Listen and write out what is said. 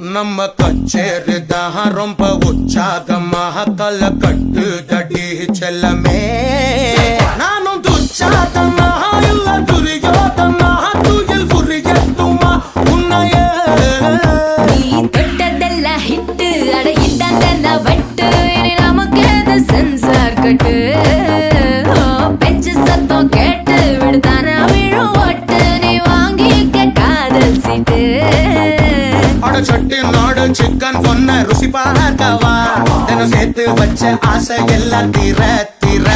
நம்ம கச்சேரி தான் ரொம்ப உற்சாகமாக கல கட்டு தடி செல்லமே நானும் துச்சாதமாக இல்ல துரியோதமாக துயில் புரியட்டுமா உன்னையே நீ தொட்டதெல்லாம் ஹிட்டு அட இட்டாங்க வட்டு இனி நமக்கு எது சென்சார் கட்டு பெஞ்சு சத்தம் கேட்டு விடுதானா விழும் ஒட்டு நீ வாங்கிக்க காதல் சீட்டு சட்டி நாடு சிக்கன் பொண்ண ருசி பார்க்கவா தினம் சேர்த்து வச்ச ஆசை எல்லாம் தீர தீர